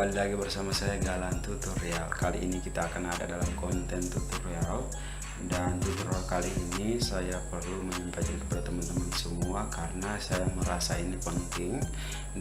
Kembali lagi bersama saya Galan Tutorial. Kali ini kita akan ada dalam konten tutorial, dan tutorial kali ini saya perlu menyampaikan kepada teman-teman semua karena saya merasa ini penting,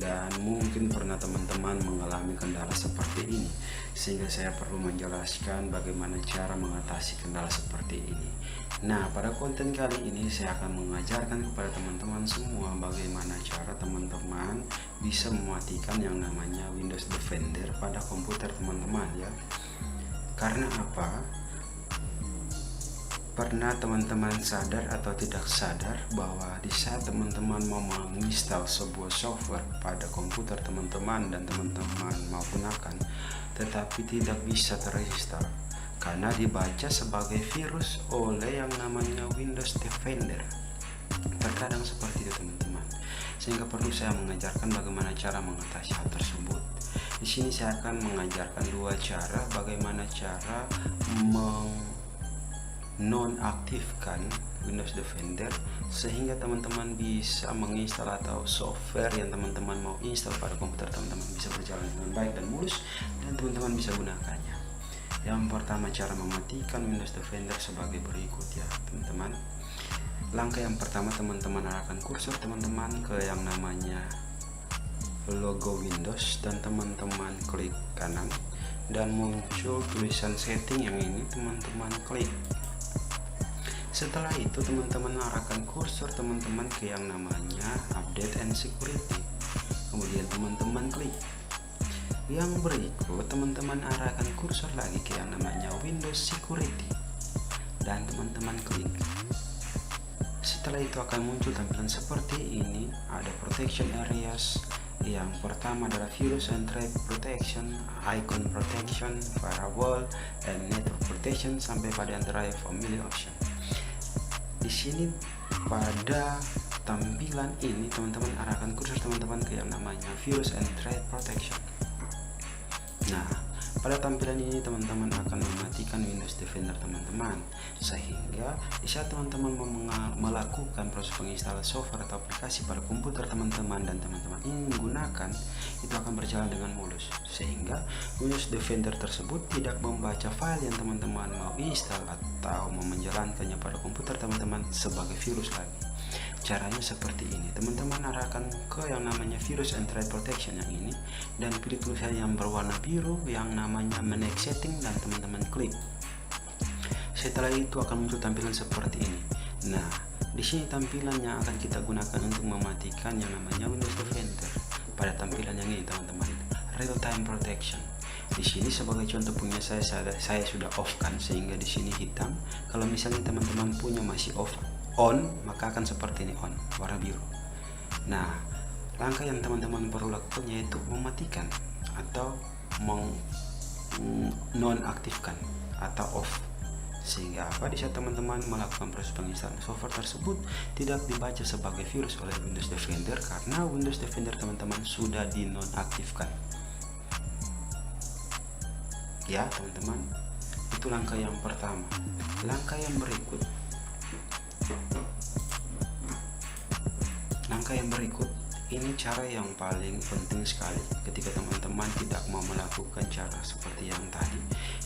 dan mungkin pernah teman-teman mengalami kendala seperti ini, sehingga saya perlu menjelaskan bagaimana cara mengatasi kendala seperti ini. Nah, pada konten kali ini saya akan mengajarkan kepada teman-teman semua bagaimana cara teman-teman bisa mematikan yang namanya Windows Defender pada komputer teman-teman ya. Karena apa? Pernah teman-teman sadar atau tidak sadar bahwa di saat teman-teman mau menginstal sebuah software pada komputer teman-teman dan teman-teman mau gunakan, tetapi tidak bisa terinstall karena dibaca sebagai virus oleh yang namanya Windows Defender. Terkadang seperti itu teman-teman, sehingga perlu saya mengajarkan bagaimana cara mengatasi hal tersebut. Di sini saya akan mengajarkan dua cara bagaimana cara nonaktifkan Windows Defender sehingga teman-teman bisa menginstal atau software yang teman-teman mau install pada komputer teman-teman bisa berjalan dengan baik dan mulus dan teman-teman bisa gunakannya. Yang pertama, cara mematikan Windows Defender sebagai berikut ya teman-teman. Langkah yang pertama, teman-teman arahkan kursor teman-teman ke yang namanya logo Windows dan teman-teman klik kanan dan muncul tulisan setting yang ini teman-teman klik. Setelah itu teman-teman arahkan kursor teman-teman ke yang namanya update and security, kemudian teman-teman klik. Yang berikut teman-teman arahkan kursor lagi ke yang namanya Windows Security dan teman-teman klik. Setelah itu akan muncul tampilan seperti ini. Ada protection areas. Yang pertama adalah virus and threat protection, icon protection, firewall, and network protection sampai pada drive family option. Di sini pada tampilan ini teman-teman arahkan kursor teman-teman ke yang namanya virus and threat protection. Nah, pada tampilan ini teman-teman akan mematikan Windows Defender teman-teman, sehingga di saat teman-teman melakukan proses penginstalan software atau aplikasi pada komputer teman-teman dan teman-teman ingin menggunakan, itu akan berjalan dengan mulus, sehingga Windows Defender tersebut tidak membaca file yang teman-teman mau install atau mau menjalankannya pada komputer teman-teman sebagai virus lagi. Caranya seperti ini, teman-teman arahkan ke yang namanya virus and threat protection yang ini dan pilih tulisan yang berwarna biru yang namanya manage setting dan teman-teman klik. Setelah itu akan muncul tampilan seperti ini. Nah, di sini tampilan yang akan kita gunakan untuk mematikan yang namanya Windows Defender pada tampilan yang ini teman-teman, real time protection. Di sini sebagai contoh punya saya sudah off kan, sehingga di sini hitam. Kalau misalnya teman-teman punya masih on, maka akan seperti ini, on, warna biru. Nah, langkah yang teman-teman perlu lakukan yaitu mematikan atau nonaktifkan atau off, sehingga apa, di saat teman-teman melakukan proses penginstalan software tersebut tidak dibaca sebagai virus oleh Windows Defender karena Windows Defender teman-teman sudah dinonaktifkan ya teman-teman. Itu langkah yang pertama. Langkah yang berikut ini cara yang paling penting sekali ketika teman-teman tidak mau melakukan cara seperti yang tadi.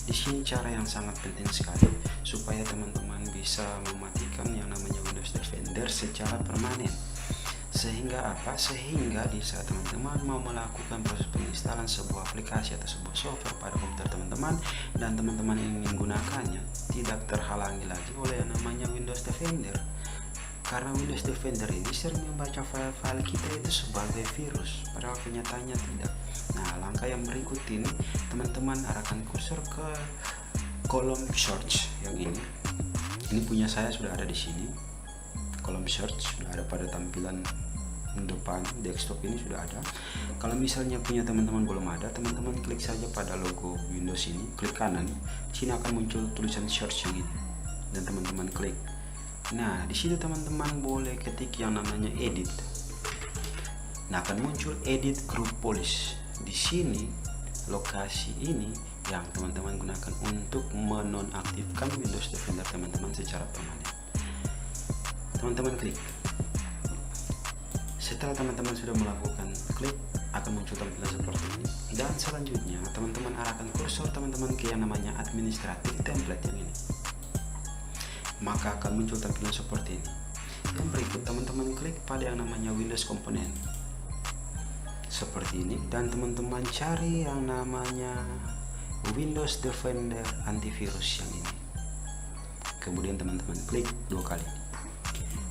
Di sini cara yang sangat penting sekali supaya teman-teman bisa mematikan yang namanya Windows Defender secara permanen. Sehingga apa? Sehingga di saat teman-teman mau melakukan proses penginstalan sebuah aplikasi atau sebuah software pada komputer teman-teman dan teman-teman ingin menggunakannya, tidak terhalangi lagi oleh yang namanya Windows Defender. Karena Windows Defender ini sering membaca file-file kita itu sebagai virus, padahal kenyataannya tidak. Nah, langkah yang berikut ini teman-teman arahkan kursor ke kolom search yang ini. Ini punya saya sudah ada di sini. Kolom search sudah ada pada tampilan depan desktop ini sudah ada. Kalau misalnya punya teman-teman belum ada, teman-teman klik saja pada logo Windows ini, klik kanan. Sini akan muncul tulisan search yang ini dan teman-teman klik. Nah, di situ teman-teman boleh ketik yang namanya edit. Nah, akan muncul edit group policy. Di sini lokasi ini yang teman-teman gunakan untuk menonaktifkan Windows Defender teman-teman secara permanen. Teman-teman klik. Setelah teman-teman sudah melakukan klik, akan muncul tampilan seperti ini. Dan selanjutnya teman-teman arahkan kursor teman-teman ke yang namanya administratif template yang ini, maka akan muncul tampilan seperti ini. Yang berikut teman-teman klik pada yang namanya Windows Component seperti ini, dan teman-teman cari yang namanya Windows Defender Antivirus yang ini. Kemudian teman-teman klik 2 kali.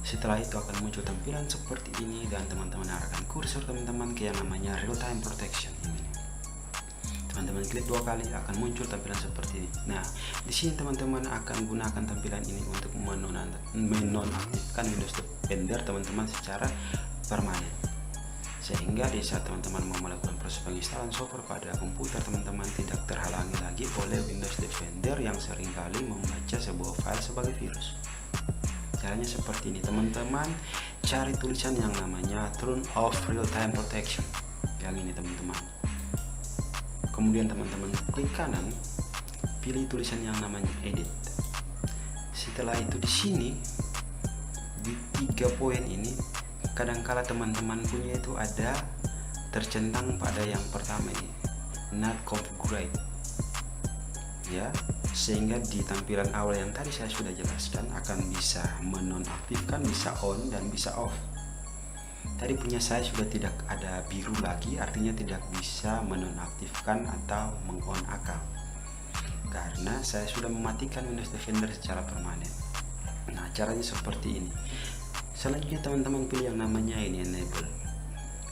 Setelah itu akan muncul tampilan seperti ini, dan teman-teman arahkan kursor teman-teman ke yang namanya Real Time Protection ini. Teman-teman klik 2 kali, akan muncul tampilan seperti ini. Nah, di sini teman-teman akan gunakan tampilan ini untuk menonaktifkan Windows Defender teman-teman secara permanen, sehingga di saat teman-teman mau melakukan proses penginstalan software pada komputer teman-teman tidak terhalangi lagi oleh Windows Defender yang seringkali membaca sebuah file sebagai virus. Caranya seperti ini, teman-teman cari tulisan yang namanya Turn Off Real Time Protection yang ini teman-teman. Kemudian teman-teman klik kanan, pilih tulisan yang namanya Edit. Setelah itu di sini di 3 poin ini, kadangkala teman-teman punya itu ada tercentang pada yang pertama ini, Not Configured, ya, sehingga di tampilan awal yang tadi saya sudah jelaskan akan bisa menonaktifkan, bisa on dan bisa off. Tadi punya saya sudah tidak ada biru lagi, artinya tidak bisa menonaktifkan atau meng-on account karena saya sudah mematikan Windows Defender secara permanen. Nah, caranya seperti ini. Selanjutnya teman-teman pilih yang namanya ini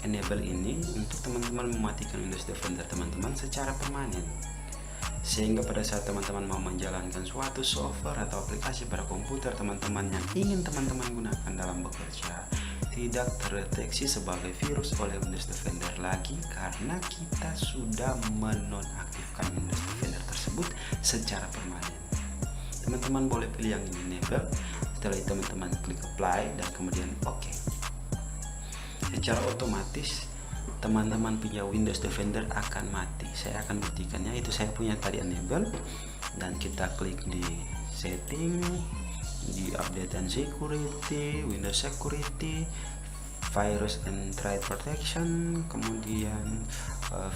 enable ini untuk teman-teman mematikan Windows Defender teman-teman secara permanen, sehingga pada saat teman-teman mau menjalankan suatu software atau aplikasi pada komputer teman-teman yang ingin teman-teman gunakan dalam bekerja tidak terdeteksi sebagai virus oleh Windows Defender lagi, karena kita sudah menonaktifkan Windows Defender tersebut secara permanen. Teman-teman boleh pilih yang ini enable. Setelah itu teman-teman klik apply dan kemudian OK. Secara otomatis teman-teman punya Windows Defender akan mati. Saya akan buktikannya. Itu saya punya tadi enable, dan kita klik di setting, di update and security, Windows security, virus and threat protection, kemudian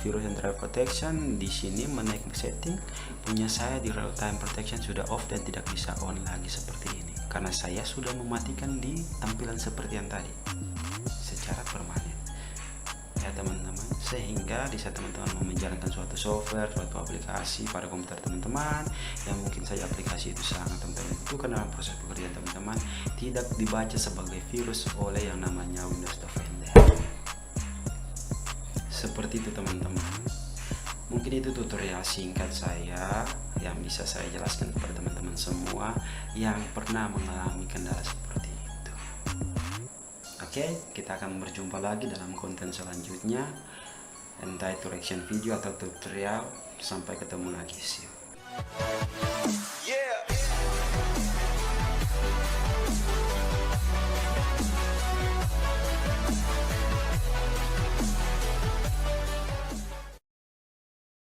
virus and threat protection. Di sini menaik setting punya saya di real time protection sudah off dan tidak bisa on lagi seperti ini, karena saya sudah mematikan di tampilan seperti yang tadi secara permanen, ya teman-teman. Sehingga di saat teman-teman mau menjalankan suatu software, suatu aplikasi pada komputer teman-teman yang mungkin saja aplikasi itu sangat teman-teman butuhkan dalam proses pekerjaan teman-teman, tidak dibaca sebagai virus oleh yang namanya Windows Defender. Seperti itu teman-teman. Mungkin itu tutorial singkat saya yang bisa saya jelaskan kepada teman-teman semua yang pernah mengalami kendala seperti itu. Oke, kita akan berjumpa lagi dalam konten selanjutnya, entah itu reaction video atau tutorial. Sampai ketemu lagi, see you.